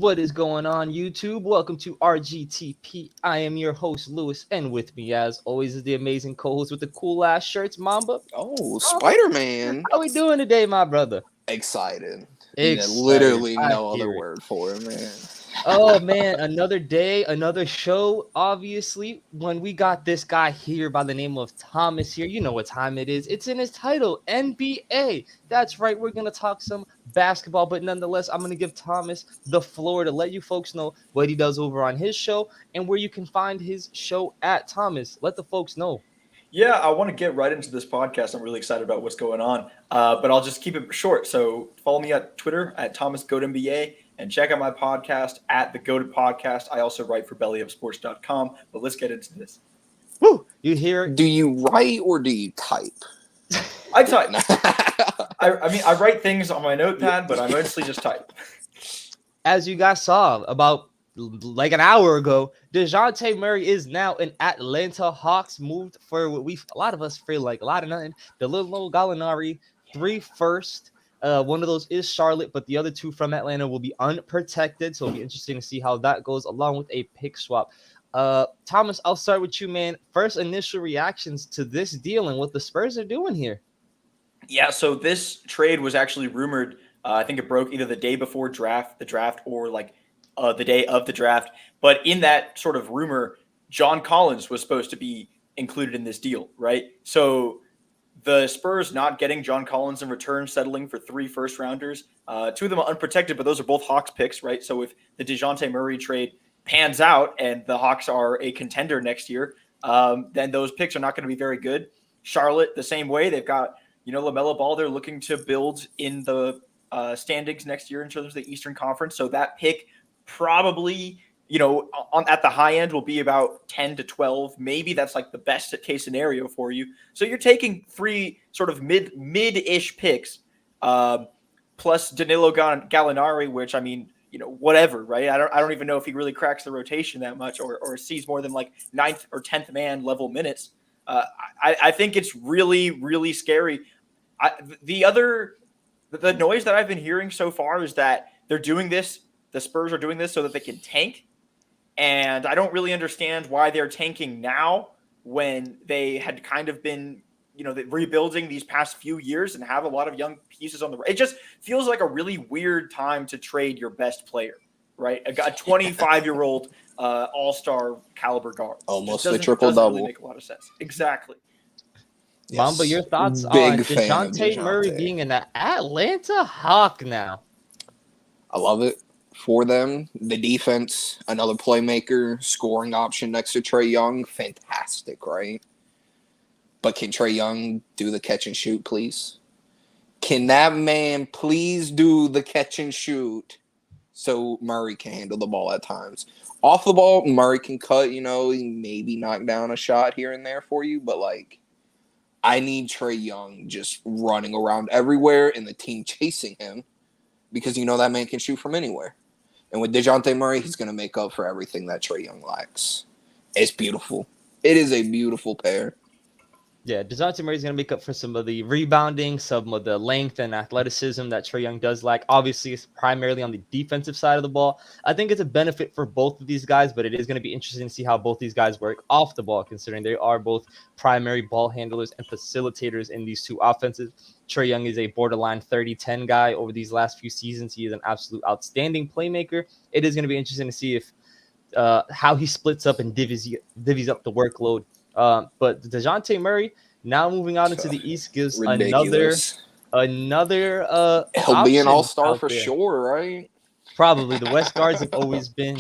What is going on, YouTube? Welcome to RGTP. I am your host, Lewis, and with me, as always, is the amazing co-host with the cool-ass shirts, Mamba. Oh, Spider-Man. How we doing today, my brother? Excited. Excited. Literally I no other hear it. word for it, man. Oh, man, another day, another show. Obviously, when we got this guy here by the name of Thomas here, you know what time it is. It's in his title, NBA. That's right, we're going to talk some basketball, but nonetheless, I'm going to give Thomas the floor to let you folks know what he does over on his show and where you can find his show at. Thomas, let the folks know. Yeah, I want to get right into this podcast. I'm really excited about what's going on, but I'll just keep it short. So follow me at Twitter at ThomasGoatNBA and check out my podcast at The Goated Podcast. I also write for BellyUpSports.com, but let's get into this. Woo! You hear? Do you write or do you type? I type. I mean, I write things on my notepad, but I mostly just type. As you guys saw about like an hour ago, DeJounte Murray is now an Atlanta Hawks, moved for what a lot of us feel like a lot of nothing. The little Gallinari, 3 first. One of those is Charlotte, but the other 2 from Atlanta will be unprotected. So it'll be interesting to see how that goes, along with a pick swap. Thomas, I'll start with you, man. First initial reactions to this deal and what the Spurs are doing here. Yeah, so this trade was actually rumored. I think it broke either the day before the draft, or like the day of the draft. But in that sort of rumor, John Collins was supposed to be included in this deal, right? So the Spurs not getting John Collins in return, settling for 3 first-rounders. 2 of them are unprotected, but those are both Hawks picks, right? So if the DeJounte Murray trade pans out and the Hawks are a contender next year, then those picks are not going to be very good. Charlotte, the same way. They've got, LaMelo Ball. They're looking to build in the standings next year in terms of the Eastern Conference. So that pick probably, at the high end will be about 10 to 12. Maybe that's like the best case scenario for you. So you're taking 3 sort of mid-ish picks, plus Danilo Gallinari, which, I mean, whatever, right? I don't even know if he really cracks the rotation that much or sees more than like 9th or 10th man level minutes. I think it's really, really scary. The noise that I've been hearing so far is that they're doing this. The Spurs are doing this so that they can tank. And I don't really understand why they're tanking now when they had kind of been, rebuilding these past few years and have a lot of young pieces on the – it just feels like a really weird time to trade your best player, right? A 25-year-old all-star caliber guard. Almost a triple-double. Doesn't really make a lot of sense. Exactly. Yes. Mamba, your thoughts on DeJounte Murray being an Atlanta Hawk now? I love it for them. The defense, another playmaker, scoring option next to Trae Young, fantastic, right? But can Trae Young do the catch and shoot, please? Can that man please do the catch and shoot so Murray can handle the ball at times? Off the ball, Murray can cut, maybe knock down a shot here and there for you, but I need Trae Young just running around everywhere and the team chasing him because that man can shoot from anywhere. And with DeJounte Murray, he's going to make up for everything that Trae Young lacks. It's beautiful. It is a beautiful pair. Yeah, DeJounte Murray is going to make up for some of the rebounding, some of the length and athleticism that Trae Young does lack. Obviously, it's primarily on the defensive side of the ball. I think it's a benefit for both of these guys, but it is going to be interesting to see how both these guys work off the ball, considering they are both primary ball handlers and facilitators in these 2 offenses. Trae Young is a borderline 30-10 guy over these last few seasons. He is an absolute outstanding playmaker. It is going to be interesting to see if how he splits up and divvies up the workload. But DeJounte Murray now moving out into the East gives ridiculous. another he'll be an all-star for sure, right? Probably. The West guards have always been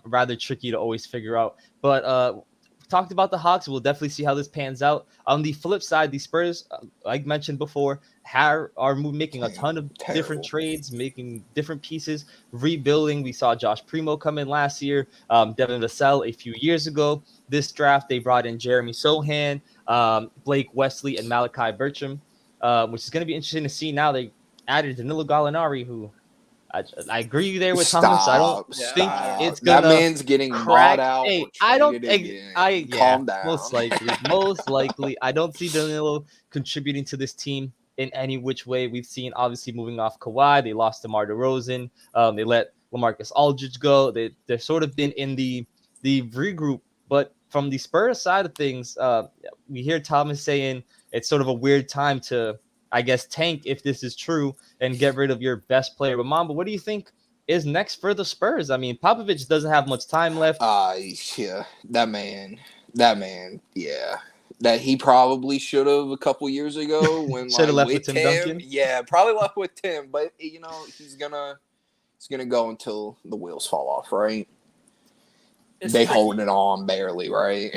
rather tricky to always figure out. But talked about the Hawks. We'll definitely see how this pans out. On the flip side, the Spurs, like mentioned before, are making a ton of different trades, making different pieces, rebuilding. We saw Josh Primo come in last year, Devin Vassell a few years ago. This draft, they brought in Jeremy Sohan, Blake Wesley, and Malachi Bertram, which is going to be interesting to see. Now they added Danilo Gallinari, who I agree there with Thomas. I don't think it's gonna. That man's getting bought out. Hey, I don't. Calm down. Most likely, I don't see Danilo contributing to this team in any which way. We've seen obviously moving off Kawhi. They lost DeMar DeRozan. They let LaMarcus Aldridge go. They've sort of been in the regroup. But from the Spurs side of things, we hear Thomas saying it's sort of a weird time to, I guess, tank if this is true and get rid of your best player. But Mamba, what do you think is next for the Spurs? I mean, Popovich doesn't have much time left. Yeah, that man, yeah. That he probably should have a couple years ago when Should have like left with with Tim Duncan. Yeah, probably left with Tim, but he's gonna go until the wheels fall off, right? They holding it on barely, right?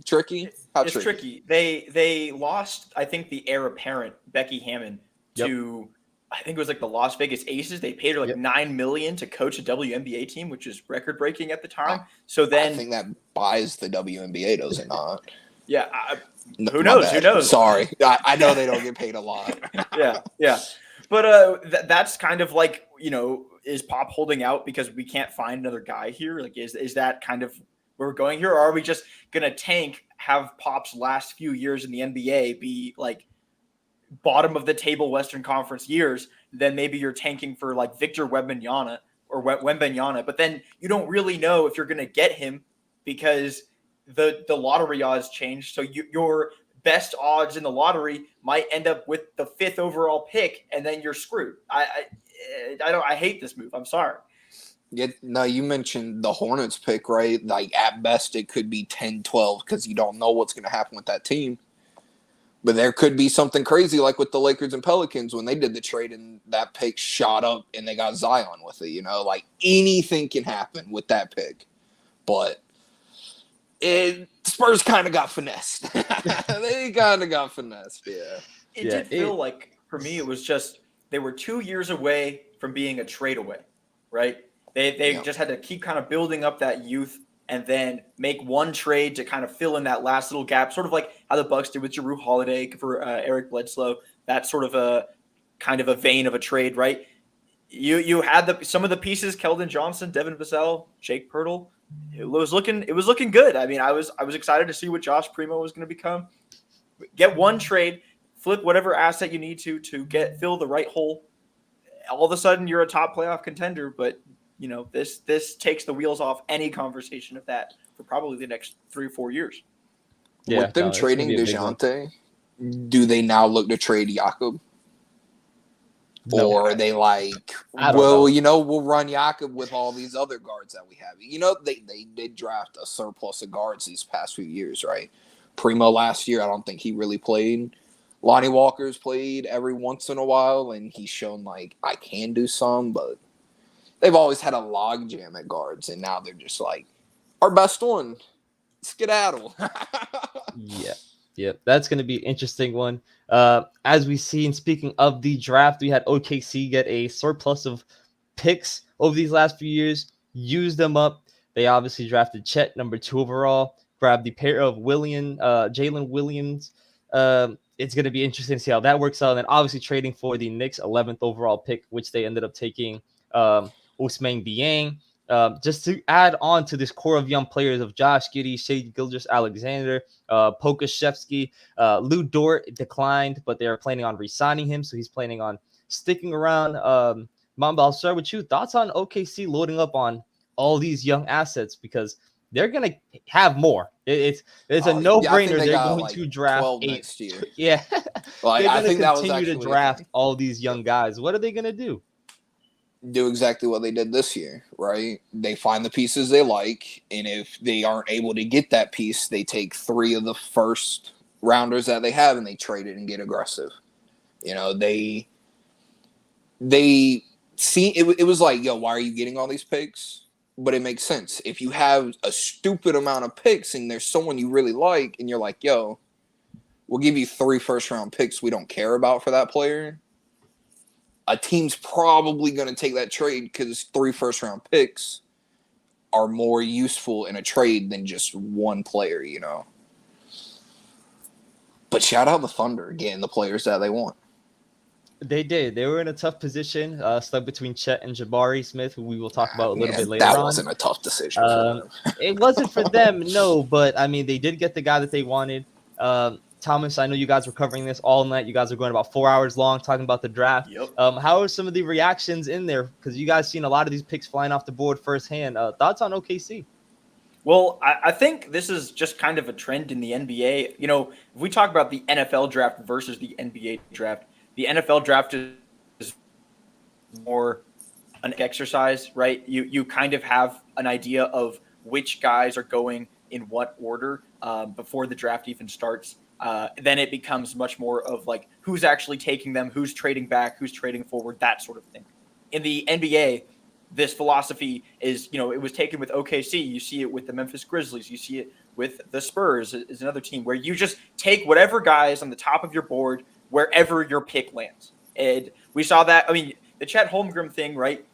Tricky? How it's tricky. They lost, I think, the heir apparent, Becky Hammon, to I think it was like the Las Vegas Aces. They paid her like $9 million to coach a WNBA team, which is record breaking at the time. So then I think that buys the WNBA, does it not? Yeah. Who knows? Who knows? Sorry. I know they don't get paid a lot. Yeah. But that's kind of like, is Pop holding out because we can't find another guy here? Like, is that kind of where we're going here? Or are we just going to tank, have Pop's last few years in the NBA be like bottom of the table Western Conference years? Then maybe you're tanking for like Victor Wembanyama or Wembanyama. But then you don't really know if you're going to get him because the lottery odds change. So your best odds in the lottery might end up with the 5th overall pick, and then you're screwed. I hate this move. I'm sorry. Yeah, no, you mentioned the Hornets pick, right? Like at best it could be 10-12 because you don't know what's going to happen with that team. But there could be something crazy like with the Lakers and Pelicans when they did the trade and that pick shot up and they got Zion with it. Like anything can happen with that pick. But Spurs kind of got finessed. They kind of got finessed, yeah. It did feel like, for me, it was just they were 2 years away from being a trade away, right? They just had to keep kind of building up that youth and then make one trade to kind of fill in that last little gap, sort of like how the Bucks did with Jrue Holiday for Eric Bledsoe. That sort of a kind of a vein of a trade, right? You had some of the pieces: Keldon Johnson, Devin Vassell, Jake Pirtle. It was looking good. I mean, I was excited to see what Josh Primo was going to become. Get one trade, flip whatever asset you need to fill the right hole. All of a sudden, you're a top playoff contender. But this takes the wheels off any conversation of that for probably the next 3 or 4 years. Yeah, with them trading DeJounte, do they now look to trade Jakob? No, or are they like, we'll run Jakob with all these other guards that we have. They did draft a surplus of guards these past few years, right? Primo last year, I don't think he really played. Lonnie Walker's played every once in a while, and he's shown like, I can do some, but they've always had a logjam at guards, and now they're just like, our best one, skedaddle. Yeah, that's going to be an interesting one. As we see, and speaking of the draft, we had OKC get a surplus of picks over these last few years, use them up. They obviously drafted Chet, number 2 overall, grabbed the pair of Jalen Williams. It's going to be interesting to see how that works out. And then obviously trading for the Knicks 11th overall pick, which they ended up taking Ousmane Dieng. Just to add on to this core of young players of Josh Giddey, Shai Gilgeous-Alexander, Pokashevsky, Lou Dort declined, but they are planning on re-signing him, so he's planning on sticking around. Mamba, I'll start with you. Thoughts on OKC loading up on all these young assets because they're going to have more. It's a no-brainer. They're going to draft 8 next year. Yeah, Like, they're I going think to that was continue to actually draft all these young guys. What are they going to do? Do exactly what they did this year, right? They find the pieces they like, and if they aren't able to get that piece, they take 3 of the first rounders that they have and they trade it and get aggressive. They see it was like, yo, why are you getting all these picks? But it makes sense. If you have a stupid amount of picks and there's someone you really like and you're like, yo, we'll give you 3 first-round picks we don't care about for that player, a team's probably going to take that trade because 3 first-round picks are more useful in a trade than just one player, But shout out the Thunder, getting the players that they want. They did. They were in a tough position, stuck between Chet and Jabari Smith, who we will talk about a little bit later on. That wasn't a tough decision for them. It wasn't for them, no, but, I mean, they did get the guy that they wanted. Thomas, I know you guys were covering this all night. You guys are going about 4 hours long talking about the draft. Yep. How are some of the reactions in there? Because you guys seen a lot of these picks flying off the board firsthand. Thoughts on OKC? Well, I think this is just kind of a trend in the NBA. You know, if we talk about the NFL draft versus the NBA draft, the NFL draft is more an exercise, right? You kind of have an idea of which guys are going in what order before the draft even starts. Then it becomes much more of like who's actually taking them, who's trading back, who's trading forward, that sort of thing. In the NBA, this philosophy is, you know, it was taken with OKC. You see it with the Memphis Grizzlies. You see it with the Spurs is another team where you just take whatever guys on the top of your board wherever your pick lands. And we saw that. I mean, the Chet Holmgren thing, right?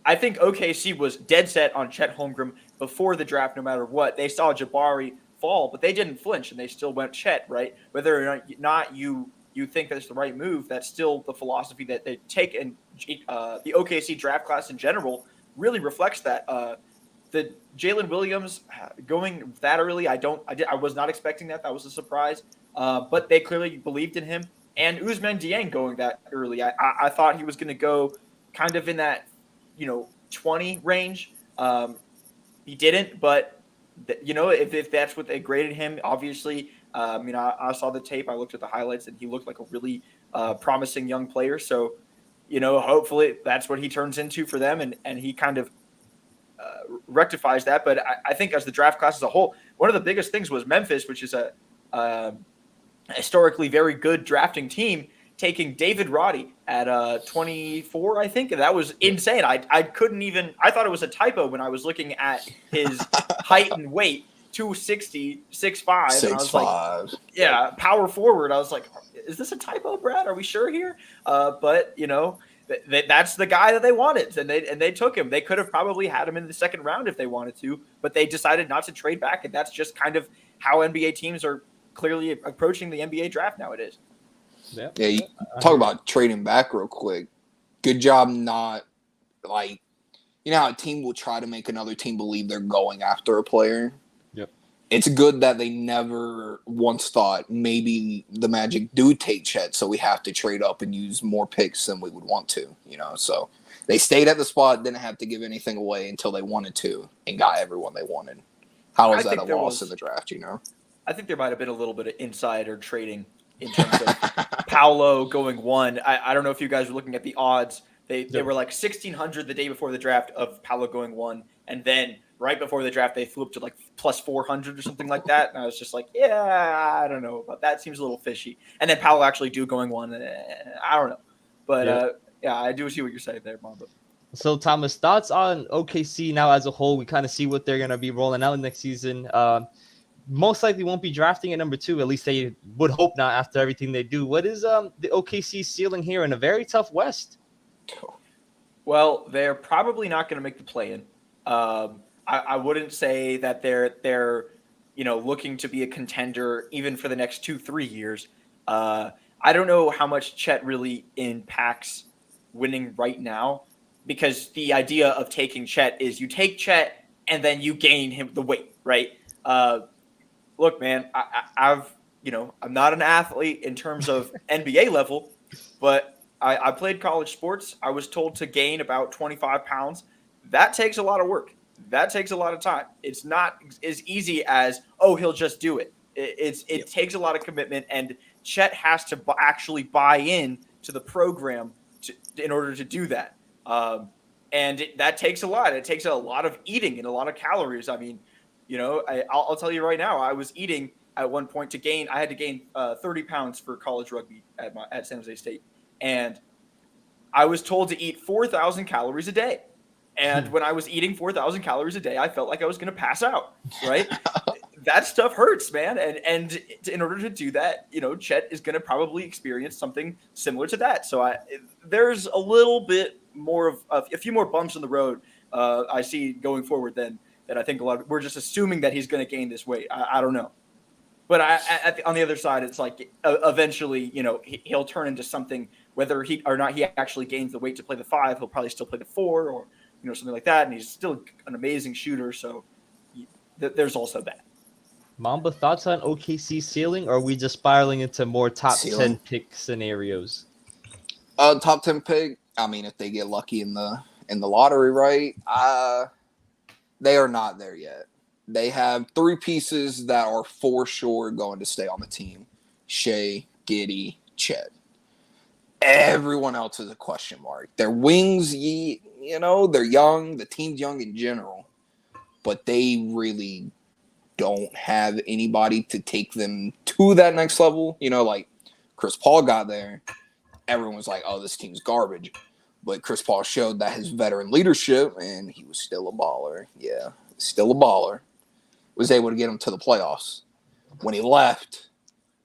I think OKC was dead set on Chet Holmgren before the draft, no matter what. They saw Jabari fall, but they didn't flinch, and they still went Chet, right? Whether or not you think that's the right move, that's still the philosophy that they take. And the OKC draft class in general really reflects that. The Jalen Williams going that early, I was not expecting that. That was a surprise. But they clearly believed in him. And Ousmane Dieng going that early, I thought he was going to go kind of in that 20 range. He didn't, but if that's what they graded him, obviously, I saw the tape, I looked at the highlights, and he looked like a really promising young player. So, hopefully that's what he turns into for them, and he kind of rectifies that. But I think as the draft class as a whole, one of the biggest things was Memphis, which is a historically very good drafting team, taking David Roddy at 24, I think. And that was insane. I couldn't even – I thought it was a typo when I was looking at his height and weight, 260, 6'5". And I was like, yeah, power forward. I was like, is this a typo, Brad? Are we sure here? But, that's the guy that they wanted, and they took him. They could have probably had him in the second round if they wanted to, but they decided not to trade back, and that's just kind of how NBA teams are clearly approaching the NBA draft nowadays. Yeah, you talk about trading back real quick. Good job not, like, how a team will try to make another team believe they're going after a player. Yep. It's good that they never once thought maybe the Magic do take Chet, so we have to trade up and use more picks than we would want to, So they stayed at the spot, didn't have to give anything away until they wanted to, and got everyone they wanted. How is that a loss in the draft, I think there might have been a little bit of insider trading in terms of Paolo going 1. I don't know if you guys were looking at the odds. They were like 1,600 the day before the draft of Paolo going 1. And then right before the draft, they flew up to like plus 400 or something like that. And I was just like, yeah, I don't know about that. Seems a little fishy. And then Paolo actually going 1. I don't know. But yeah, I do see what you're saying there, Mamba. So, Thomas, thoughts on OKC now as a whole? We kind of see what they're going to be rolling out next season. Most likely won't be drafting at number 2. At least they would hope not after everything they do. What is the OKC ceiling here in a very tough West? Well, they're probably not going to make the play-in. I wouldn't say that they're looking to be a contender even for the next 2-3 years. I don't know how much Chet really impacts winning right now, because the idea of taking Chet is you take Chet and then you gain him the weight, right? Look, man, I'm not an athlete in terms of NBA level, but I played college sports. I was told to gain about 25 pounds. That takes a lot of work. That takes a lot of time. It's not as easy as, he'll just do it. It takes a lot of commitment, and Chet has to actually buy in to the program in order to do that. And that takes a lot. It takes a lot of eating and a lot of calories. I mean, I'll tell you right now, I was eating at one point I had to gain 30 pounds for college rugby at San Jose State. And I was told to eat 4,000 calories a day. And when I was eating 4,000 calories a day, I felt like I was going to pass out, right? That stuff hurts, man. And in order to do that, Chet is going to probably experience something similar to that. So there's a little bit more of a few more bumps in the road I see going forward than I think we're just assuming that he's going to gain this weight. I don't know. But on the other side, it's like eventually, he'll turn into something, whether he or not he actually gains the weight to play the 5, he'll probably still play the 4 or, something like that. And he's still an amazing shooter. So there's also that. Mamba, thoughts on OKC ceiling, or are we just spiraling into more top 10 Ceiling. pick scenarios? Top 10 pick. I mean, if they get lucky in the lottery, right? They are not there yet. They have 3 pieces that are for sure going to stay on the team: Shea, Giddey, Chet. Everyone else is a question mark. Their wings, they're young. The team's young in general, but they really don't have anybody to take them to that next level. Like Chris Paul got there. Everyone was like, oh, this team's garbage. But Chris Paul showed that his veteran leadership, and he was still a baller. Yeah, still a baller. Was able to get him to the playoffs. When he left,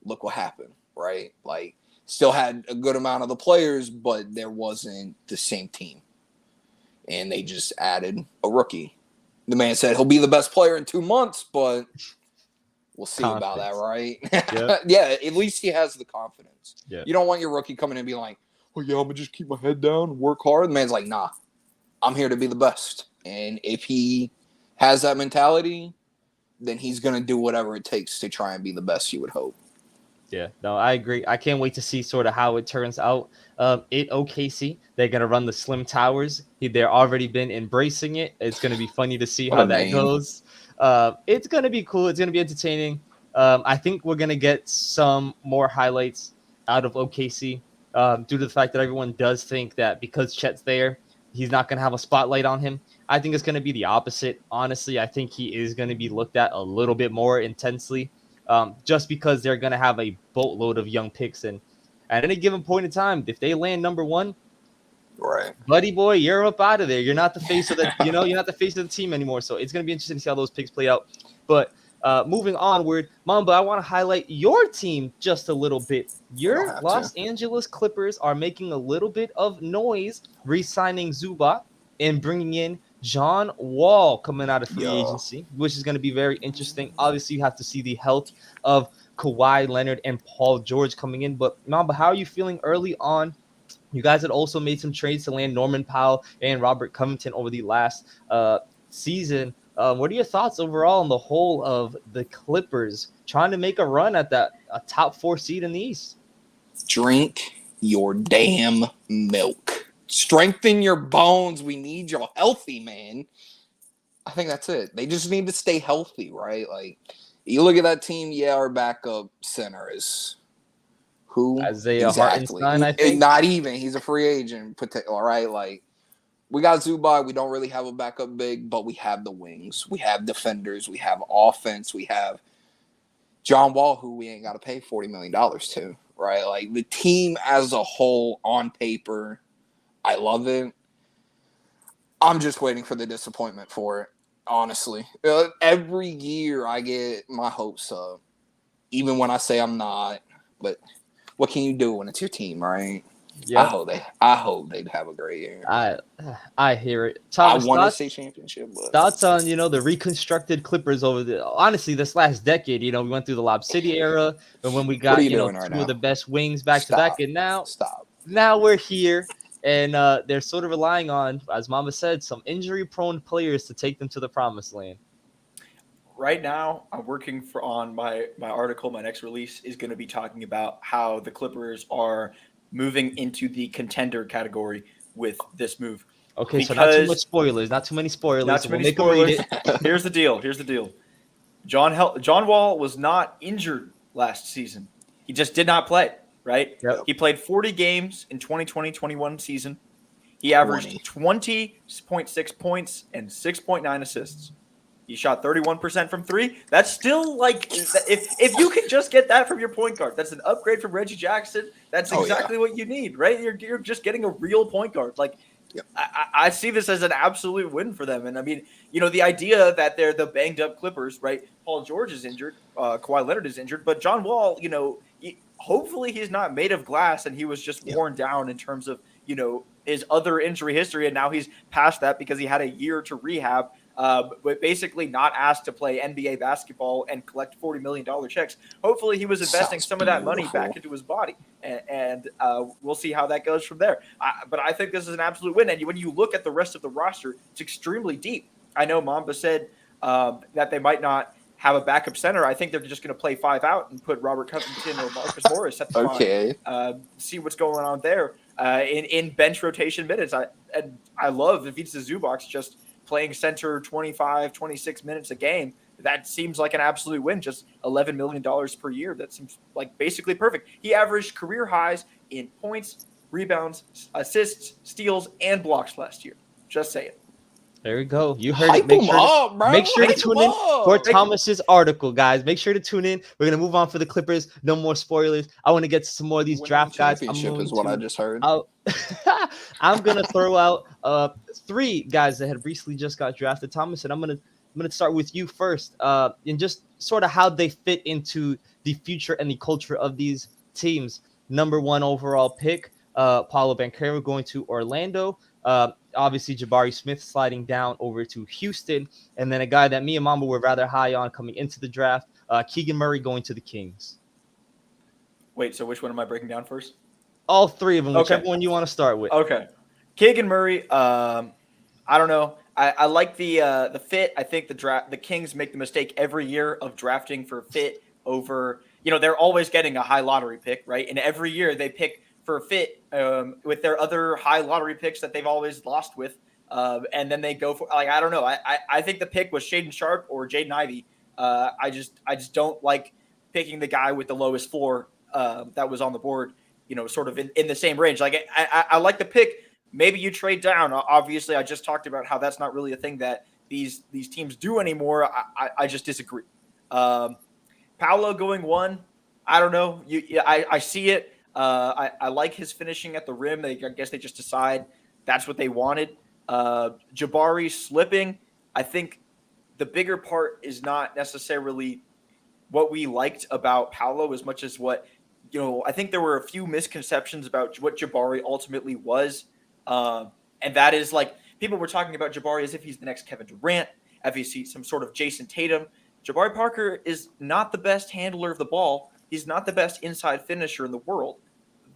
look what happened, right? Like, still had a good amount of the players, but there wasn't the same team. And they just added a rookie. The man said he'll be the best player in 2 months, but we'll see about that, right? Yep. Yeah, at least he has the confidence. Yeah. You don't want your rookie coming in and being like, oh, yeah, I'm going to just keep my head down, work hard. The man's like, nah, I'm here to be the best. And if he has that mentality, then he's going to do whatever it takes to try and be the best, you would hope. Yeah, no, I agree. I can't wait to see sort of how it turns out. At OKC, they're going to run the Slim Towers. They're already been embracing it. It's going to be funny to see What how a that name. goes. It's going to be cool. It's going to be entertaining. I think we're going to get some more highlights out of OKC due to the fact that everyone does think that because Chet's there, he's not going to have a spotlight on him. I think it's going to be the opposite. Honestly, I think he is going to be looked at a little bit more intensely. Just because they're going to have a boatload of young picks. And at any given point in time, if they land number 1, right, buddy boy, you're up out of there. You're not the face of the, you're not the face of the team anymore. So it's going to be interesting to see how those picks play out. But moving onward, Mamba, I want to highlight your team just a little bit. Your Los Angeles Clippers are making a little bit of noise, re-signing Zubac and bringing in John Wall coming out of free agency, which is going to be very interesting. Obviously, you have to see the health of Kawhi Leonard and Paul George coming in. But Mamba, how are you feeling early on? You guys had also made some trades to land Norman Powell and Robert Covington over the last season. What are your thoughts overall on the whole of the Clippers trying to make a run at a top 4 seed in the East? Drink your damn milk. Strengthen your bones. We need you healthy, man. I think that's it. They just need to stay healthy, right? Like, you look at that team, our backup center is who? Isaiah Hartenstein, I think. Not even. He's a free agent, all right? Like, we got Zubac. We don't really have a backup big, but we have the wings. We have defenders. We have offense. We have John Wall, who we ain't got to pay $40 million to, right? Like, the team as a whole, on paper, I love it. I'm just waiting for the disappointment for it, honestly. Every year I get my hopes up, even when I say I'm not. But what can you do when it's your team, right? Yeah. I hope they'd have a great year. I hear it. Thomas, I want to say championship. But thoughts on the reconstructed Clippers over honestly this last decade? We went through the Lob City era, and when we got two of the best wings back to back, and now we're here. And they're sort of relying on, as Mama said, some injury-prone players to take them to the promised land. Right now, I'm working on my article. My next release is going to be talking about how the Clippers are moving into the contender category with this move. Okay, so not too much spoilers. Not too many spoilers. Not too many spoilers. Here's the deal. John Wall was not injured last season. He just did not play. Right? Yep. He played 40 games in 2020-21 season. He averaged 20.6 points and 6.9 assists. He shot 31% from 3. That's still like if you could just get that from your point guard, that's an upgrade from Reggie Jackson. That's exactly what you need, right? You're just getting a real point guard. Like, yep. I see this as an absolute win for them. And I mean, the idea that they're the banged up Clippers, right? Paul George is injured, Kawhi Leonard is injured, but John Wall, hopefully he's not made of glass and he was just worn down in terms of, his other injury history. And now he's past that because he had a year to rehab, but basically not asked to play NBA basketball and collect $40 million checks. Hopefully he was investing some of that money back into his body. And we'll see how that goes from there. But I think this is an absolute win. And when you look at the rest of the roster, it's extremely deep. I know Mamba said that they might not have a backup center. I think they're just going to play 5 out and put Robert Covington or Marcus Morris at the Okay. 5. See what's going on there in bench rotation minutes. I love Ivica Zubac just playing center 25, 26 minutes a game. That seems like an absolute win. Just $11 million per year. That seems like basically perfect. He averaged career highs in points, rebounds, assists, steals, and blocks last year. Just saying. There we go. You heard Hype it. Make him sure, up, bro. make sure to Hype tune him in for up. Thomas's article, guys. Make sure to tune in. We're gonna move on for the Clippers. No more spoilers. I want to get to some more of these Winning draft the guys. I'm championship going is what I to. just heard. I'm gonna throw out 3 guys that had recently just got drafted. Thomas, and I'm gonna start with you first. And just sort of how they fit into the future and the culture of these teams. Number 1 overall pick, Paolo Banchero going to Orlando. Obviously, Jabari Smith sliding down over to Houston. And then a guy that me and Mamba were rather high on coming into the draft, Keegan Murray going to the Kings. Wait, so which one am I breaking down first? All 3 of them, Okay. whichever one you want to start with. Okay. Keegan Murray, I don't know. I like the fit. I think the Kings make the mistake every year of drafting for fit over, they're always getting a high lottery pick, right? And every year they pick for a fit with their other high lottery picks that they've always lost with. And then they go for, I don't know. I think the pick was Shaden Sharp or Jaden Ivey. I just don't like picking the guy with the lowest floor that was on the board, sort of in the same range. Like I like the pick. Maybe you trade down. Obviously, I just talked about how that's not really a thing that these teams do anymore. I just disagree. Paolo going 1, I don't know. I see it. I like his finishing at the rim. I guess they just decide that's what they wanted. Jabari slipping. I think the bigger part is not necessarily what we liked about Paolo as much as what, I think there were a few misconceptions about what Jabari ultimately was. And that is like people were talking about Jabari as if he's the next Kevin Durant, as if he's some sort of Jason Tatum. Jabari Parker is not the best handler of the ball. He's not the best inside finisher in the world.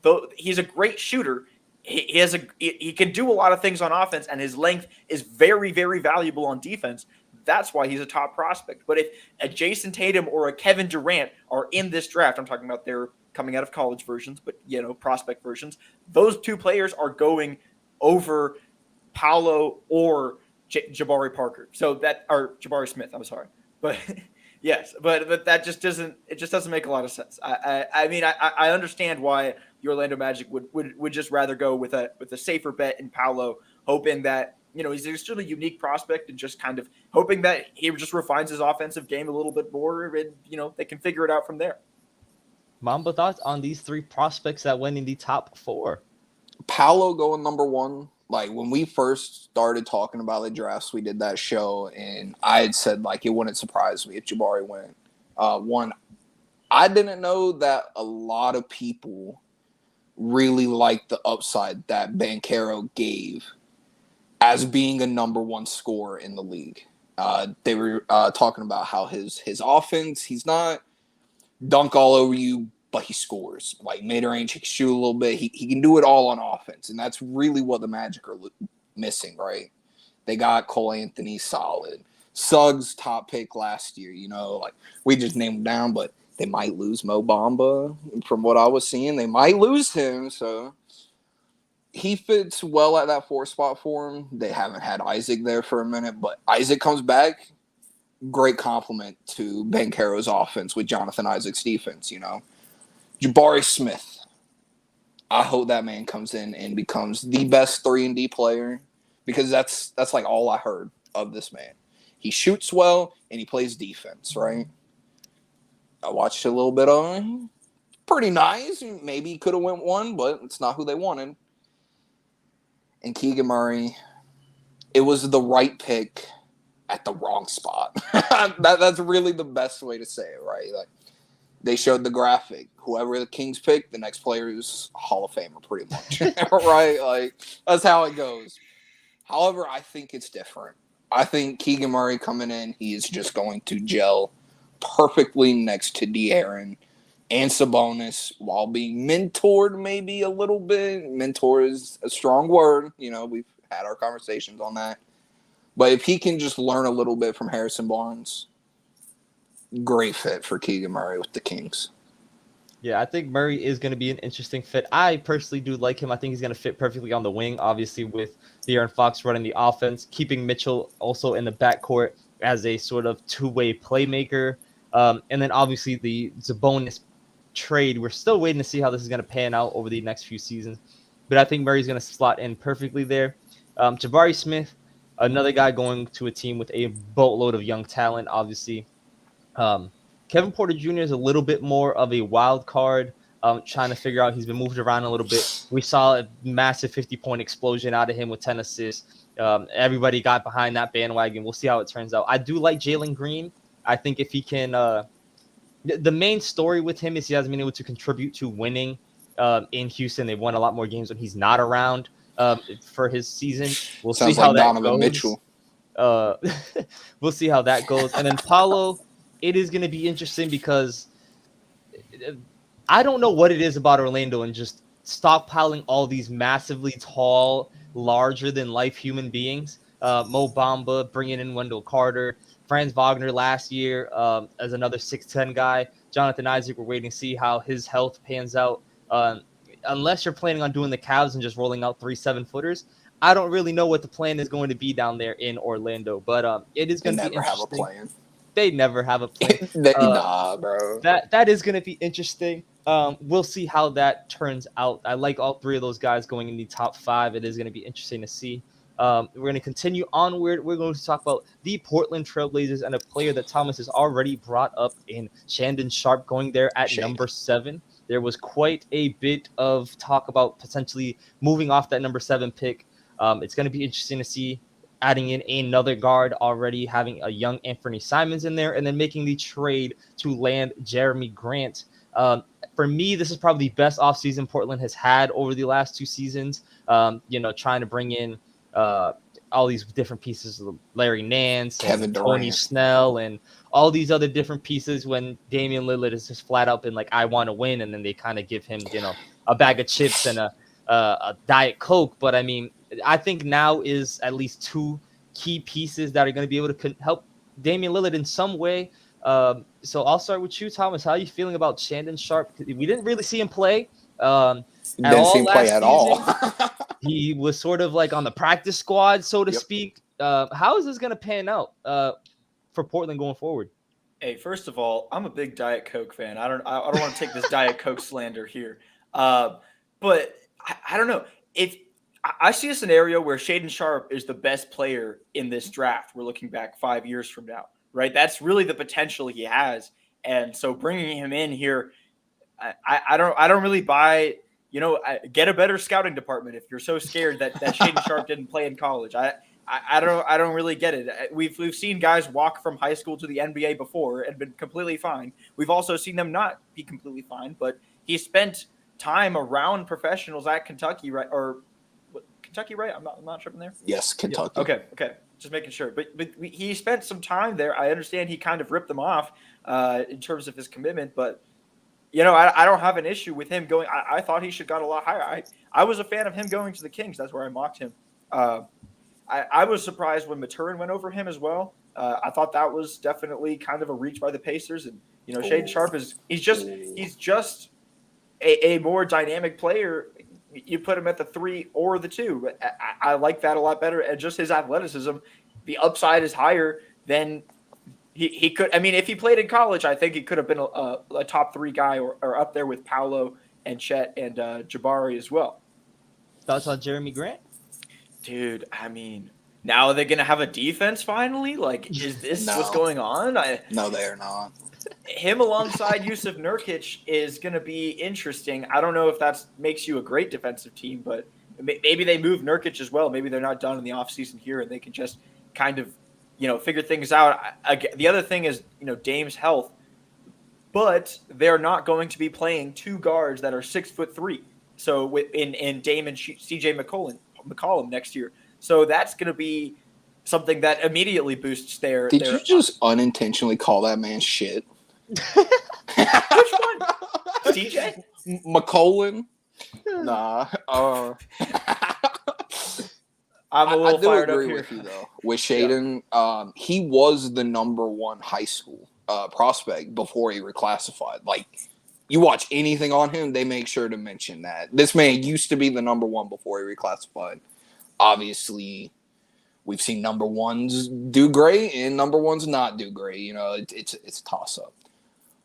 Though he's a great shooter, he can do a lot of things on offense, and his length is very, very valuable on defense. That's why he's a top prospect. But if a Jason Tatum or a Kevin Durant are in this draft, I'm talking about their coming out of college versions, but prospect versions, those 2 players are going over Paolo or Jabari Parker. So or Jabari Smith, I'm sorry. But yes, but that just doesn't make a lot of sense. I mean, I understand why the Orlando Magic would just rather go with a safer bet in Paolo, hoping that, he's still a unique prospect and just kind of hoping that he just refines his offensive game a little bit more and, they can figure it out from there. Mamba, thoughts on these 3 prospects that went in the top 4? Paolo going number 1. Like when we first started talking about the drafts, we did that show, and I had said like it wouldn't surprise me if Jabari went 1. I didn't know that a lot of people really liked the upside that Banchero gave as being a number 1 scorer in the league. They were talking about how his offense, he's not dunk all over you, but he scores. Like mid-range, he can shoot a little bit. He can do it all on offense, and that's really what the Magic are missing, right? They got Cole Anthony solid. Suggs top pick last year, like we just named him down, but they might lose Mo Bamba. From what I was seeing, they might lose him, so he fits well at that 4 spot for him. They haven't had Isaac there for a minute, but Isaac comes back. Great compliment to Banchero's offense with Jonathan Isaac's defense, Jabari Smith. I hope that man comes in and becomes the best 3-and-D player because that's like all I heard of this man. He shoots well and he plays defense, right? I watched a little bit of him. Pretty nice. Maybe he could have went 1, but it's not who they wanted. And Keegan Murray, it was the right pick at the wrong spot. That's really the best way to say it, right? Like they showed the graphic. Whoever the Kings pick, the next player is a Hall of Famer, pretty much. Right? Like that's how it goes. However, I think it's different. I think Keegan Murray coming in, he is just going to gel perfectly next to De'Aaron and Sabonis while being mentored maybe a little bit. Mentor is a strong word. We've had our conversations on that. But if he can just learn a little bit from Harrison Barnes, Great fit for Keegan Murray with the Kings. Yeah, I think Murray is going to be an interesting fit. I personally do like him. I think he's going to fit perfectly on the wing, obviously, with De'Aaron Fox running the offense, keeping Mitchell also in the backcourt as a sort of two-way playmaker. And then obviously the Sabonis trade. We're still waiting to see how this is going to pan out over the next few seasons. But I think Murray's going to slot in perfectly there. Jabari Smith, another guy going to a team with a boatload of young talent, obviously. Kevin Porter Jr. is a little bit more of a wild card, trying to figure out. He's been moved around a little bit. We saw a massive 50-point explosion out of him with 10 assists. Everybody got behind that bandwagon. We'll see how it turns out. I do like Jalen Green. I think if he can the main story with him is he hasn't been able to contribute to winning in Houston. They've won a lot more games when he's not around for his season. We'll Sounds see how like that Donovan goes. Mitchell. We'll see how that goes. And then Paolo, it is going to be interesting because I don't know what it is about Orlando and just stockpiling all these massively tall, larger-than-life human beings. Mo Bamba, bringing in Wendell Carter, Franz Wagner last year as another 6'10 guy. Jonathan Isaac, we're waiting to see how his health pans out. Unless you're planning on doing the Cavs and just rolling out 3 7-footers, I don't really know what the plan is going to be down there in Orlando. But it is going to be interesting. They never have a plan. They never have a plan. Nah, bro. That is going to be interesting. We'll see how that turns out. I like all three of those guys going in the top 5. It is going to be interesting to see. We're going to continue onward. We're going to talk about the Portland Trailblazers and a player that Thomas has already brought up in Shandon Sharp going there at number 7. There was quite a bit of talk about potentially moving off that number 7 pick. It's going to be interesting to see adding in another guard already, having a young Anthony Simons in there, and then making the trade to land Jeremy Grant. For me, this is probably the best offseason Portland has had over the last 2 seasons. Trying to bring in all these different pieces of Larry Nance, Kevin and Tony Durant. Snell, and all these other different pieces when Damian Lillard is just flat out been like, I want to win. And then they kind of give him, a bag of chips and a Diet Coke. But I mean, I think now is at least 2 key pieces that are going to be able to help Damian Lillard in some way. So I'll start with you, Thomas. How are you feeling about Shandon Sharp? We didn't really see him play. Didn't see him play at all. He was sort of like on the practice squad, so to speak. How is this going to pan out for Portland going forward? Hey, first of all, I'm a big Diet Coke fan. I don't want to take this Diet Coke slander here, but I don't know if I see a scenario where Shaedon Sharp is the best player in this draft. We're looking back 5 years from now, right? That's really the potential he has, and so bringing him in here, I don't really buy. Get a better scouting department if you're so scared that Shaedon Sharp didn't play in college. I don't really get it. We've seen guys walk from high school to the NBA before and been completely fine. We've also seen them not be completely fine, but he spent time around professionals at Kentucky, right? Or Kentucky, right? I'm not tripping there. Yes, Kentucky. Yeah. Okay. Just making sure. But he spent some time there. I understand he kind of ripped them off in terms of his commitment, but I don't have an issue with him going. I thought he should got a lot higher. I was a fan of him going to the Kings. That's where I mocked him. I was surprised when Maturin went over him as well. I thought that was definitely kind of a reach by the Pacers. And Shaedon Sharp he's just a more dynamic player. You put him at the 3 or the 2. But I like that a lot better. And just his athleticism, the upside is higher than he could. I mean, if he played in college, I think he could have been a top 3 guy or up there with Paolo and Chet and Jabari as well. Thoughts on Jeremy Grant? Dude, I mean, now they're going to have a defense finally? Like, is this what's going on? No, they are not. Him alongside Yusuf Nurkic is going to be interesting. I don't know if that makes you a great defensive team, but maybe they move Nurkic as well. Maybe they're not done in the offseason here and they can just kind of, figure things out. The other thing is, Dame's health, but they're not going to be playing 2 guards that are 6'3". So in Dame and CJ McCollum next year. So that's going to be something that immediately boosts their. Did you just unintentionally call that man shit? Which one? CJ? McCollum? Nah. I'm a little fired up here. I do agree with you though. With Shaedon, he was the number 1 high school prospect before he reclassified. Like, you watch anything on him, they make sure to mention that. This man used to be the number one before he reclassified. Obviously, we've seen number ones do great and number ones not do great. You know, it's a toss-up.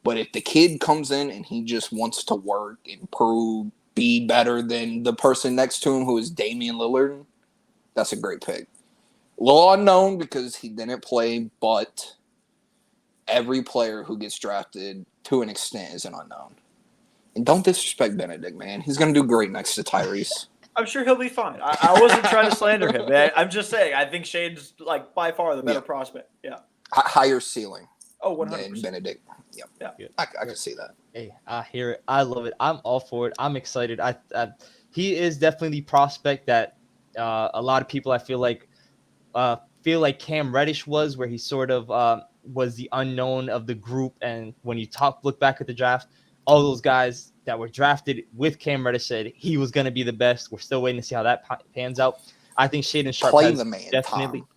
But if the kid comes in and he just wants to work, improve, be better than the person next to him who is Damian Lillard, that's a great pick. A little unknown because he didn't play, but every player who gets drafted to an extent is an unknown. And don't disrespect Benedict, man. He's going to do great next to Tyrese. I'm sure he'll be fine. I wasn't trying to slander him, man. I'm just saying, I think Shane's like by far the better prospect. Yeah. Higher ceiling. Oh, 100%. Than Benedict. Yep. Yeah. I can see that. Hey, I hear it. I love it. I'm all for it. I'm excited. He is definitely the prospect that a lot of people I feel like Cam Reddish was, where he sort of was the unknown of the group. And when you look back at the draft, all those guys that were drafted with Cam Reddish said he was going to be the best. We're still waiting to see how that pans out. I think Shaedon Sharpe play the man, definitely. Tom.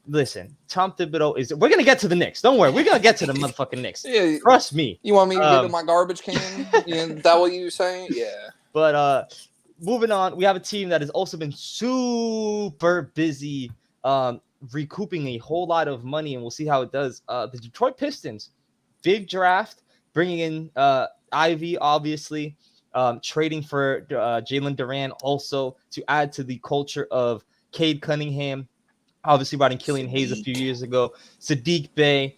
Listen, Tom Thibodeau is. We're gonna get to the Knicks. Don't worry, we're gonna get to the motherfucking Knicks. Yeah, trust me. You want me to get in my garbage can? Is that what you were saying? Yeah. But moving on, we have a team that has also been super busy, recouping a whole lot of money, and we'll see how it does. The Detroit Pistons, big draft, bringing in Ivy, obviously, trading for Jalen Duran, also to add to the culture of Cade Cunningham. Obviously, brought in Killian Hayes a few years ago. Sadiq Bey,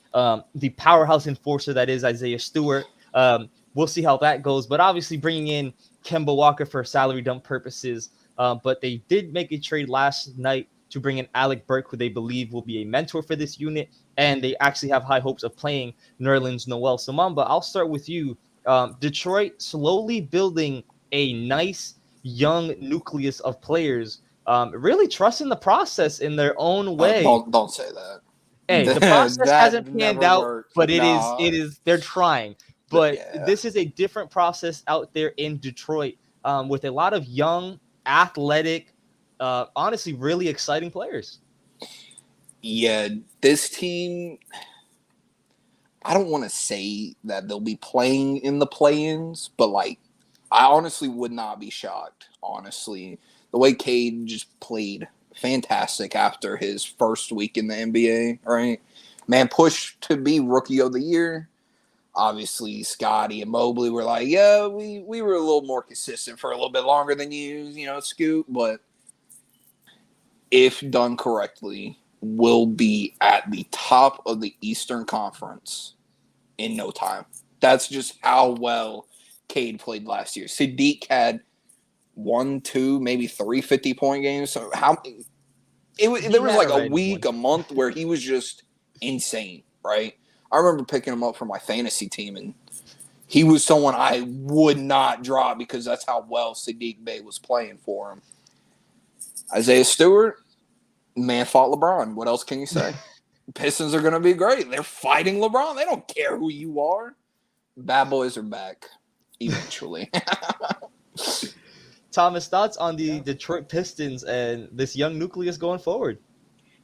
the powerhouse enforcer that is Isaiah Stewart. We'll see how that goes. But obviously, bringing in Kemba Walker for salary dump purposes. But they did make a trade last night to bring in Alec Burke, who they believe will be a mentor for this unit. And they actually have high hopes of playing Nerlens Noel. So, Mamba, I'll start with you. Detroit slowly building a nice young nucleus of players. Really trusting the process in their own way. Don't say that. Hey, the process hasn't panned out, but it is. They're trying. But this is a different process out there in Detroit, with a lot of young, athletic, honestly, really exciting players. Yeah, this team. I don't want to say that they'll be playing in the play-ins, but like, I honestly would not be shocked. Honestly. The way Cade just played fantastic after his first week in the NBA, right? Man, pushed to be Rookie of the Year. Obviously, Scotty and Mobley were like, yeah, we were a little more consistent for a little bit longer than you, Scoot. But if done correctly, will be at the top of the Eastern Conference in no time. That's just how well Cade played last year. Sadiq had 1, 2, maybe 3 50-point games. So there was like a week, a month where he was just insane, right? I remember picking him up for my fantasy team, and he was someone I would not drop because that's how well Sadiq Bey was playing for him. Isaiah Stewart, man, fought LeBron. What else can you say? Pistons are going to be great. They're fighting LeBron. They don't care who you are. Bad boys are back eventually. Thomas, thoughts on the Detroit Pistons and this young nucleus going forward?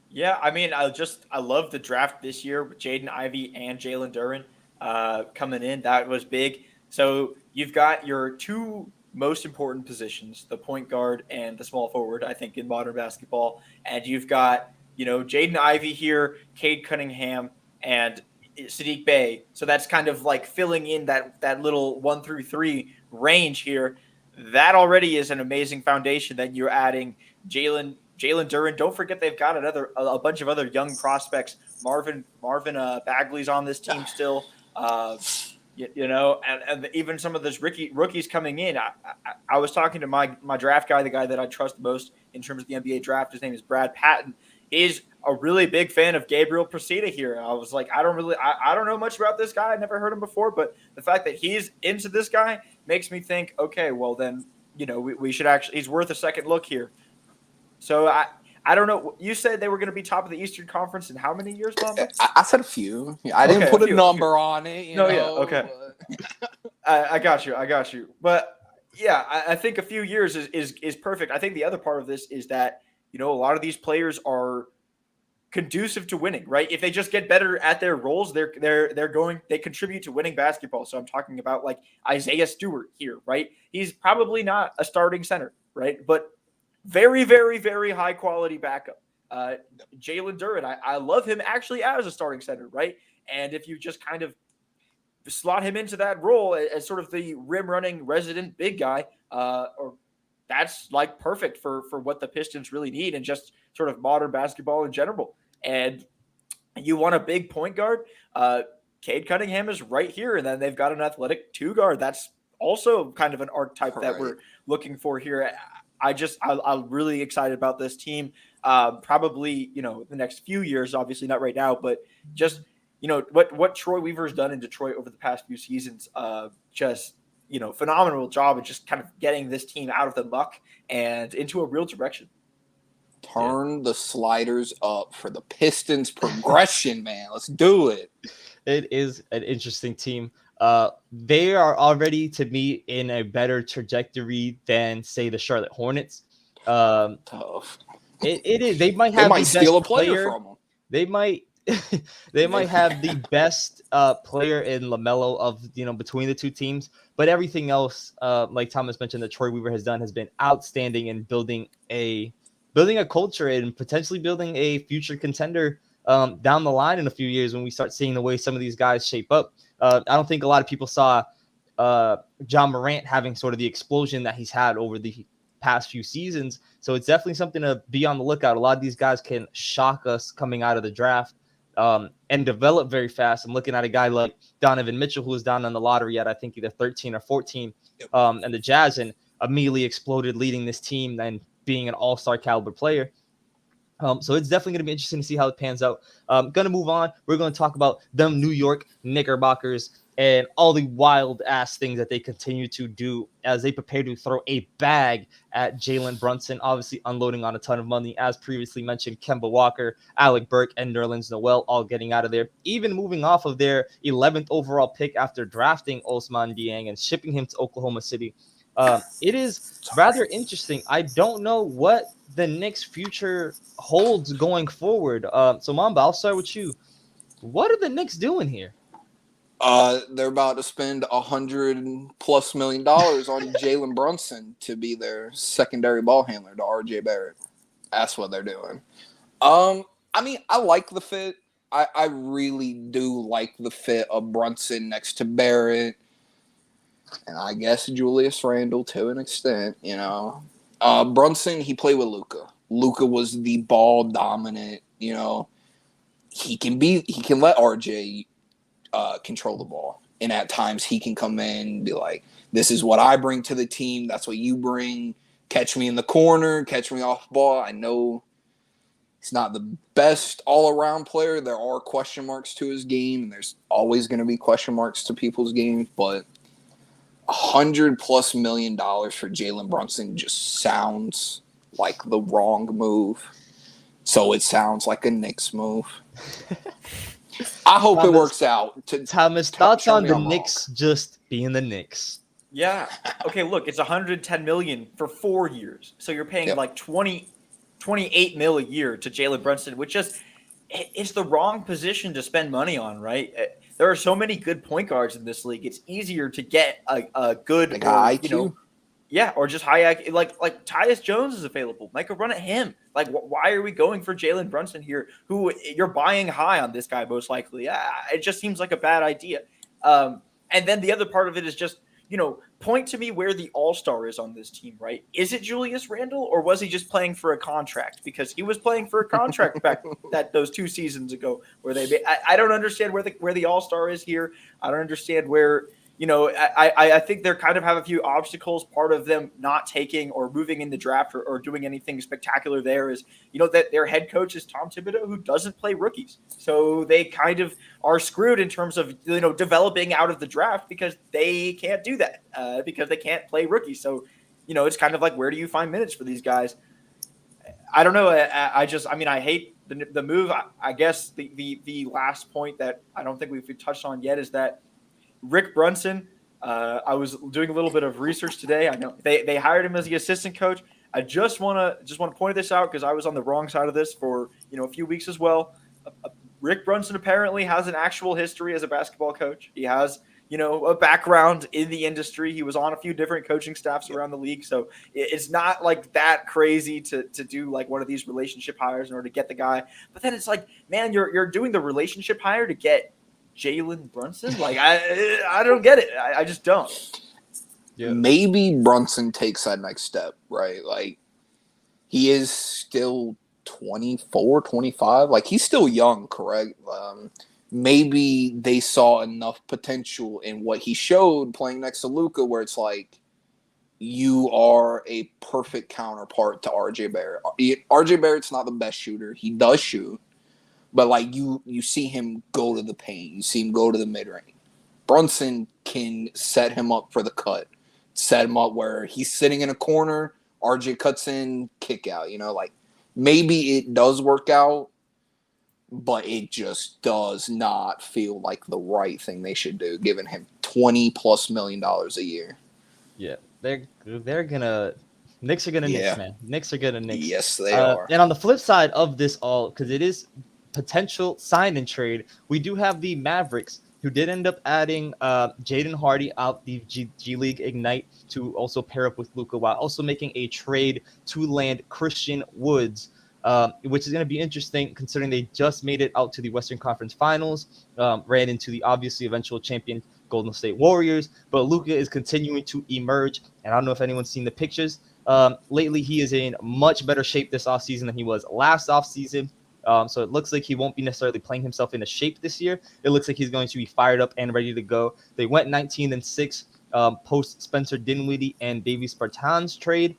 Yeah, I mean, I love the draft this year with Jaden Ivey and Jalen Duren coming in. That was big. So you've got your two most important positions, the point guard and the small forward, I think, in modern basketball. And you've got, Jaden Ivey here, Cade Cunningham, and Sadiq Bey. So that's kind of like filling in that little 1 through 3 range here. That already is an amazing foundation. Then you're adding Jalen Duren. Don't forget they've got a bunch of other young prospects. Marvin Bagley's on this team still. And even some of those rookies coming in. I was talking to my draft guy, the guy that I trust most in terms of the NBA draft. His name is Brad Patton. He's a really big fan of Gabriel Procida here. And I was like, I don't know much about this guy. I never heard him before, but the fact that he's into this guy makes me think, okay, well then, we should actually, he's worth a second look here. So I don't know. You said they were going to be top of the Eastern Conference in how many years, Bob? I said a few. I didn't put a number on it. Yeah, okay. I got you. But yeah, I think a few years is perfect. I think the other part of this is that, a lot of these players are conducive to winning, right? If they just get better at their roles, they contribute to winning basketball. So I'm talking about like Isaiah Stewart here, right? He's probably not a starting center, right? But very, very, very high quality backup. Jalen Duren, I love him actually as a starting center, right? And if you just kind of slot him into that role as sort of the rim running resident big guy, or that's like perfect for what the Pistons really need and just sort of modern basketball in general. And you want a big point guard. Cade Cunningham is right here, and then they've got an athletic 2 guard. That's also kind of an archetype that we're looking for here. I'm really excited about this team. Probably, the next few years, obviously not right now, but just, what Troy Weaver's done in Detroit over the past few seasons, just, phenomenal job of just kind of getting this team out of the muck and into a real direction. Turn the sliders up for the Pistons progression, man. Let's do it. It is an interesting team. They are already, to me, in a better trajectory than, say, the Charlotte Hornets. Tough. It is. They might steal a player from them. They might have the best player in LaMelo of between the two teams, but everything else, like Thomas mentioned, that Troy Weaver has done has been outstanding in building a culture and potentially building a future contender down the line in a few years when we start seeing the way some of these guys shape up. I don't think a lot of people saw John Morant having sort of the explosion that he's had over the past few seasons. So it's definitely something to be on the lookout. A lot of these guys can shock us coming out of the draft and develop very fast. I'm looking at a guy like Donovan Mitchell, who was down on the lottery at, I think, either 13 or 14, and the Jazz, and immediately exploded, leading this team and being an all-star caliber player. So it's definitely going to be interesting to see how it pans out. Going to move on. We're going to talk about them New York Knickerbockers and all the wild-ass things that they continue to do as they prepare to throw a bag at Jalen Brunson, obviously unloading on a ton of money. As previously mentioned, Kemba Walker, Alec Burke, and Nerlens Noel all getting out of there, even moving off of their 11th overall pick after drafting Ousmane Dieng and shipping him to Oklahoma City. It is rather interesting. I don't know what the Knicks' future holds going forward. So, Mamba, I'll start with you. What are the Knicks doing here? They're about to spend $100+ million on Jalen Brunson to be their secondary ball handler to RJ Barrett. That's what they're doing. I mean, I like the fit. I really do like the fit of Brunson next to Barrett. And I guess Julius Randle to an extent, Brunson, he played with Luka. Luka was the ball dominant, he can let RJ control the ball. And at times he can come in and be like, this is what I bring to the team. That's what you bring. Catch me in the corner, catch me off ball. I know he's not the best all-around player. There are question marks to his game, and there's always going to be question marks to people's games, but $100+ million for Jalen Brunson just sounds like the wrong move. So it sounds like a Knicks move. I hope it works out. Thomas, thoughts on the Knicks just being the Knicks? Yeah. Okay, look, it's $110 million for 4 years. So you're paying like $28 million a year to Jalen Brunson, which just it's the wrong position to spend money on, right? There are so many good point guards in this league. It's easier to get a good IQ. Or just high IQ. Like Tyus Jones is available. Make a run at him. Like, why are we going for Jalen Brunson here? Who you're buying high on this guy most likely? It just seems like a bad idea. And then the other part of it is just point to me where the all-star is on this team, right? Is it Julius Randle, or was he just playing for a contract? Because he was playing for a contract back those 2 seasons ago where I don't understand where the all-star is here. I don't understand where, I think they kind of have a few obstacles. Part of them not taking or moving in the draft or doing anything spectacular there is, that their head coach is Tom Thibodeau, who doesn't play rookies. So they kind of are screwed in terms of, developing out of the draft because they can't do that because they can't play rookies. So, it's kind of like, where do you find minutes for these guys? I don't know. I hate the move. I guess the last point that I don't think we've touched on yet is that Rick Brunson, I was doing a little bit of research today. I know they hired him as the assistant coach. I just want to point this out because I was on the wrong side of this for a few weeks as well. Rick Brunson apparently has an actual history as a basketball coach. He has a background in the industry. He was on a few different coaching staffs around the league, so it's not like that crazy to do like one of these relationship hires in order to get the guy. But then it's like, man, you're doing the relationship hire to get Jalen Brunson? Like I don't get it. I just don't. Yeah. Maybe Brunson takes that next step, right? Like he is still 24, 25. Like he's still young, correct? Maybe they saw enough potential in what he showed playing next to Luka where it's like you are a perfect counterpart to RJ Barrett. RJ Barrett's not the best shooter. He does shoot. But like you see him go to the paint. You see him go to the mid-range. Brunson can set him up for the cut. Set him up where he's sitting in a corner, RJ cuts in, kick out. Like maybe it does work out, but it just does not feel like the right thing they should do, giving him $20+ million a year. Yeah, they're gonna Knicks are gonna Knicks, man. Knicks are gonna Knicks. Yes, they are. And on the flip side of this all, because it is potential sign and trade, we do have the Mavericks, who did end up adding Jaden Hardy out the G League Ignite to also pair up with Luka, while also making a trade to land Christian Woods, which is going to be interesting considering they just made it out to the Western Conference Finals, ran into the obviously eventual champion Golden State Warriors. But Luka is continuing to emerge, and I don't know if anyone's seen the pictures. Lately, he is in much better shape this offseason than he was last offseason. So it looks like he won't be necessarily playing himself into shape this year. It looks like he's going to be fired up and ready to go. They went 19-6 post Spencer Dinwiddie and Davies Bertans trade.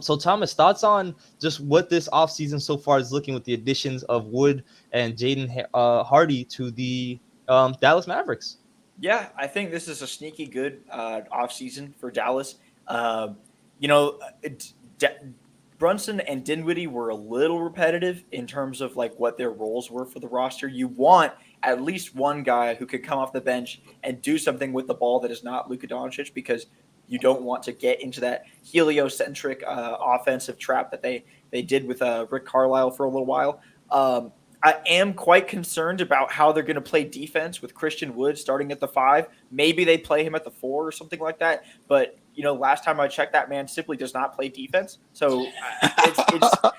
So Thomas, thoughts on just what this offseason so far is looking with the additions of Wood and Jaden Hardy to the Dallas Mavericks? Yeah, I think this is a sneaky good offseason for Dallas. Brunson and Dinwiddie were a little repetitive in terms of like what their roles were for the roster. You want at least one guy who could come off the bench and do something with the ball that is not Luka Doncic, because you don't want to get into that heliocentric offensive trap that they did with Rick Carlisle for a little while. I am quite concerned about how they're going to play defense with Christian Wood starting at the 5. Maybe they play him at the 4 or something like that. But last time I checked, that man simply does not play defense. So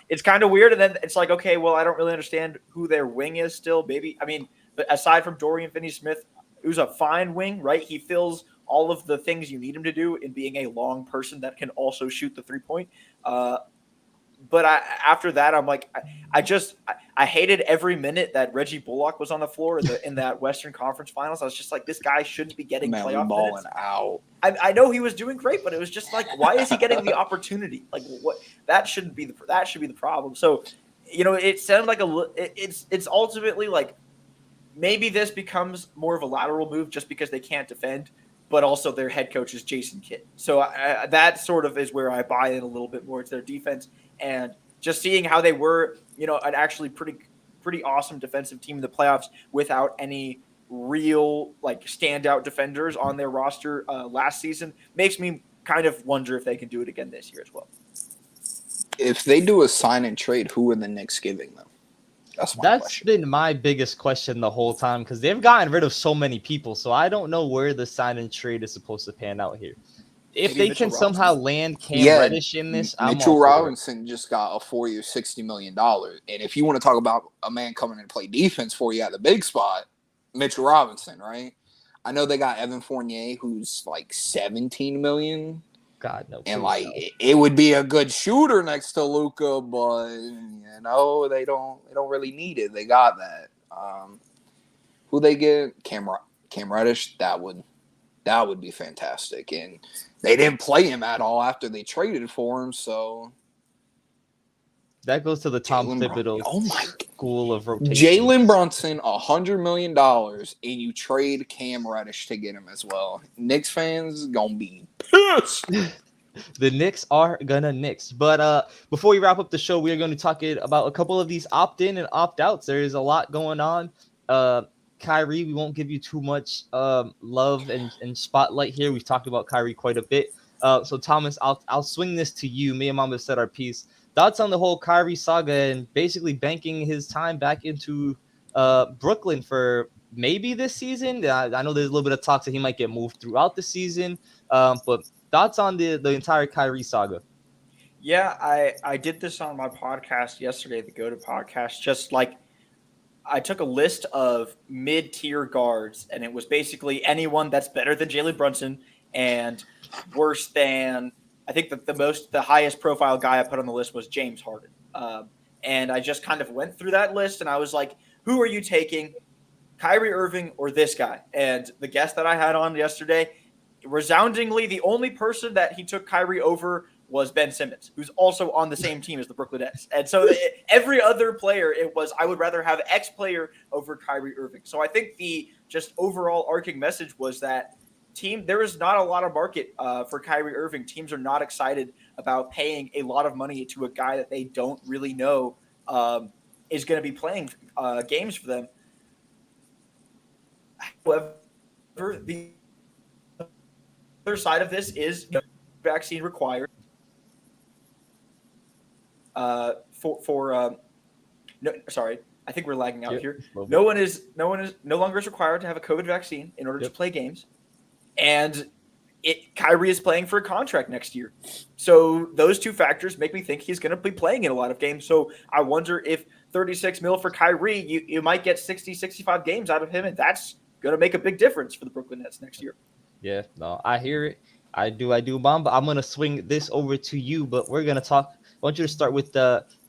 it's kind of weird. And then it's like, okay, well, I don't really understand who their wing is still. But aside from Dorian Finney-Smith, who's a fine wing, right? He fills all of the things you need him to do in being a long person that can also shoot the 3-point. But after that, I'm like, I hated every minute that Reggie Bullock was on the floor in that Western Conference Finals. I was just like, this guy shouldn't be getting playoff minutes. Out. I know he was doing great, but it was just like, why is he getting the opportunity? Like, what? That should be the problem. So, it sounded like it's ultimately like maybe this becomes more of a lateral move just because they can't defend, but also their head coach is Jason Kidd. So that sort of is where I buy in a little bit more to their defense. And just seeing how they were, an actually pretty awesome defensive team in the playoffs without any real like standout defenders on their roster last season makes me kind of wonder if they can do it again this year as well. If they do a sign and trade, who are the Knicks giving them? That's been my biggest question the whole time, because they've gotten rid of so many people. So I don't know where the sign and trade is supposed to pan out here. If they can somehow land Cam Reddish in this, Mitchell Robinson just got a 4-year, $60 million. And if you want to talk about a man coming in and play defense for you at the big spot, Mitchell Robinson, right? I know they got Evan Fournier, who's like $17 million. God, no. And like it would be a good shooter next to Luka, but they don't really need it. They got that. Who they get? Cam Reddish. That would be fantastic. And they didn't play him at all after they traded for him, so that goes to the Tom Thibodeau school of rotation. Jalen Brunson, $100 million, and you trade Cam Reddish to get him as well. Knicks fans gonna be pissed. The Knicks are gonna Knicks. But before we wrap up the show, we are going to talk about a couple of these opt-in and opt-outs. There is a lot going on. Kyrie, we won't give you too much love and spotlight here. We've talked about Kyrie quite a bit. So Thomas, I'll swing this to you. Me and Mamba said our piece. Thoughts on the whole Kyrie saga and basically banking his time back into Brooklyn for maybe this season. I know there's a little bit of talk that he might get moved throughout the season, but thoughts on the entire Kyrie saga? Yeah, I did this on my podcast yesterday, the Go to podcast. Just like I took a list of mid-tier guards, and it was basically anyone that's better than Jalen Brunson and worse than, I think that the highest profile guy I put on the list was James Harden. And I just kind of went through that list, and I was like, who are you taking, Kyrie Irving or this guy? And the guest that I had on yesterday, resoundingly, the only person that he took Kyrie over was Ben Simmons, who's also on the same team as the Brooklyn Nets. And so every other player, it was, I would rather have X player over Kyrie Irving. So I think the just overall arcing message was that there is not a lot of market for Kyrie Irving. Teams are not excited about paying a lot of money to a guy that they don't really know is going to be playing games for them. However, the other side of this is vaccine required. Sorry, I think we're lagging out here. No one is no longer required to have a COVID vaccine in order to play games, and Kyrie is playing for a contract next year. So those two factors make me think he's going to be playing in a lot of games. So I wonder if 36 mil for Kyrie, you might get 60, 65 games out of him, and that's going to make a big difference for the Brooklyn Nets next year. Yeah, no, I hear it. I do, Mom. But I'm gonna swing this over to you. But we're gonna talk. I want you to start with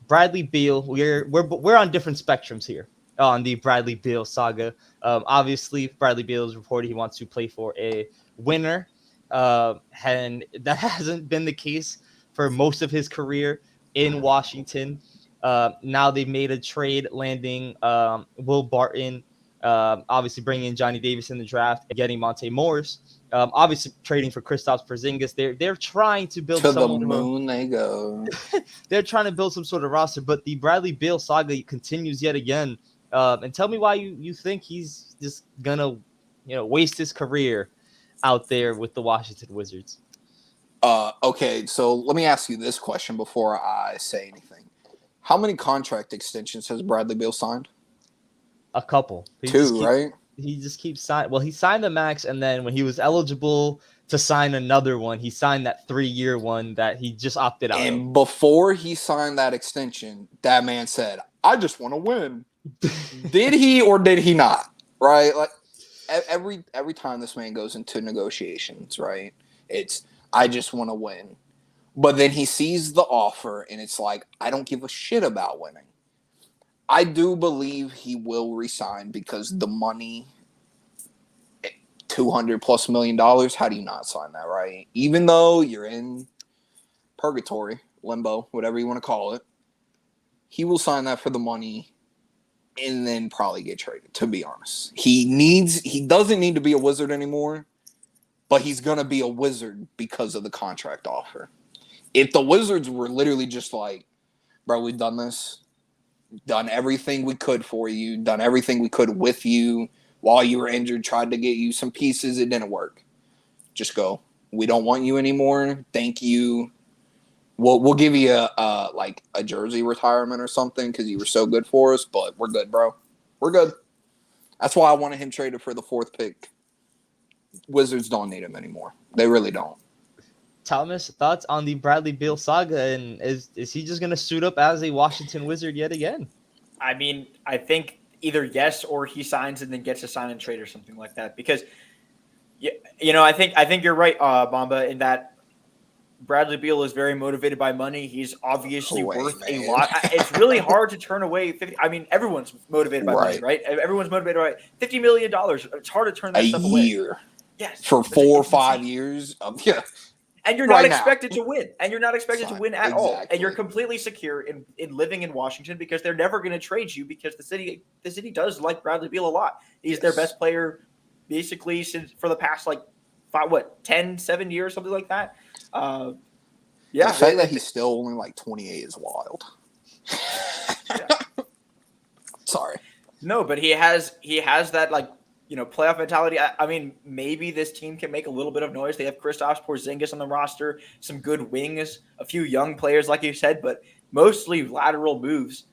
Bradley Beal. We're on different spectrums here on the Bradley Beal saga. Obviously, Bradley Beal is reported he wants to play for a winner, and that hasn't been the case for most of his career in Washington. Now they've made a trade, landing Will Barton. Obviously bringing in Johnny Davis in the draft and getting Monte Morris. Obviously trading for Kristaps Porzingis. They're trying to build to the moon. They go. They're trying to build some sort of roster, but the Bradley Beal saga continues yet again. And tell me why you think he's just gonna waste his career out there with the Washington Wizards. Okay, so let me ask you this question before I say anything. How many contract extensions has Bradley Beal signed? A couple. Right? He just keeps signing. Well, he signed the max, and then when he was eligible to sign another one, he signed that 3-year one that he just opted out. And before he signed that extension, that man said, "I just want to win." Did he or did he not? Right? Like every time this man goes into negotiations, right? It's I just want to win. But then he sees the offer, and it's like, I don't give a shit about winning. I do believe he will resign because the money, $200+ million. How do you not sign that, right? Even though you're in purgatory, limbo, whatever you want to call it, he will sign that for the money and then probably get traded, to be honest. He doesn't need to be a Wizard anymore, but he's going to be a Wizard because of the contract offer. If the Wizards were literally just like, bro, we've done this. Done everything we could for you, done everything we could with you while you were injured, tried to get you some pieces, it didn't work. Just go. We don't want you anymore. Thank you. We'll give you a jersey retirement or something because you were so good for us, but we're good, bro. We're good. That's why I wanted him traded for the 4th pick. Wizards don't need him anymore. They really don't. Thomas, thoughts on the Bradley Beal saga, and is he just going to suit up as a Washington Wizard yet again? I mean, I think either yes or he signs and then gets a sign and trade or something like that. Because, I think you're right, Bamba, in that Bradley Beal is very motivated by money. He's obviously worth a lot. It's really hard to turn away 50. I mean, everyone's motivated by money, right? Everyone's motivated by $50 million. It's hard to turn that stuff away. A year. Yes. For 4 or 5 years. Yeah. And you're not expected to win. And you're not expected to win at all. And you're completely secure in living in Washington because they're never going to trade you because the city does like Bradley Beal a lot. He's their best player basically since for the past 7 years, something like that. The fact that he's still only 28 is wild. Yeah. Sorry. No, but he has that playoff mentality. I mean, maybe this team can make a little bit of noise. They have Kristaps Porzingis on the roster, some good wings, a few young players, like you said, but mostly lateral moves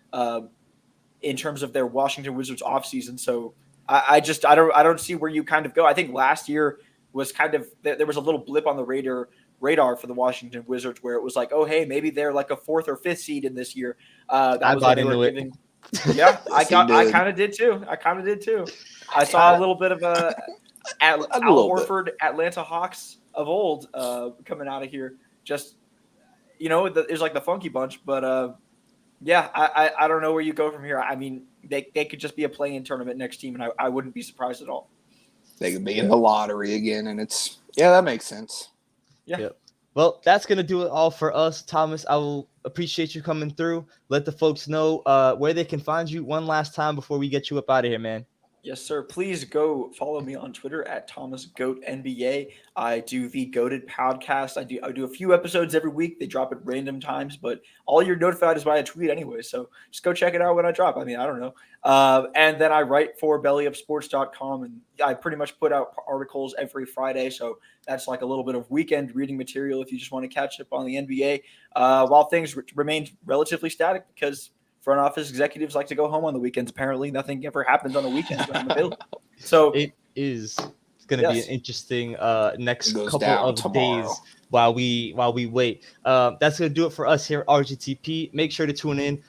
in terms of their Washington Wizards offseason. So I don't see where you kind of go. I think last year was kind of there was a little blip on the radar for the Washington Wizards where it was like, oh hey, maybe they're like a 4th or 5th seed in this year. That was when they were giving. Yeah, I kind of did too. I saw a little bit of Al Horford, Atlanta Hawks of old coming out of here. Just it was like the funky bunch, but yeah, I don't know where you go from here. I mean, they could just be a play-in tournament next team, and I wouldn't be surprised at all. They could be in the lottery again, and that makes sense. Yeah. Yep. Well, that's going to do it all for us. Thomas, I will appreciate you coming through. Let the folks know where they can find you one last time before we get you up out of here, man. Yes, sir. Please go follow me on Twitter at ThomasGoatNBA. I do the Goated podcast. I do a few episodes every week. They drop at random times, but all you're notified is by a tweet anyway. So just go check it out when I drop. I mean, I don't know. And then I write for bellyupsports.com, and I pretty much put out articles every Friday. So that's like a little bit of weekend reading material if you just want to catch up on the NBA while things remain relatively static because front office executives like to go home on the weekends. Apparently, nothing ever happens on the weekends when I'm available. So it is going to be an interesting next couple of tomorrow. days while we wait. That's going to do it for us here at RGTP. Make sure to tune in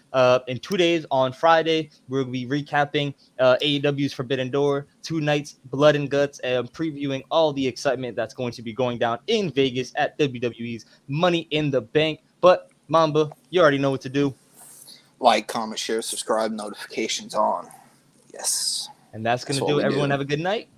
2 days on Friday. We're going to be recapping AEW's Forbidden Door, 2 nights, Blood and Guts, and previewing all the excitement that's going to be going down in Vegas at WWE's Money in the Bank. But Mamba, you already know what to do. Like, comment, share, subscribe, notifications on. Yes. And that's going to do it. Everyone have a good night.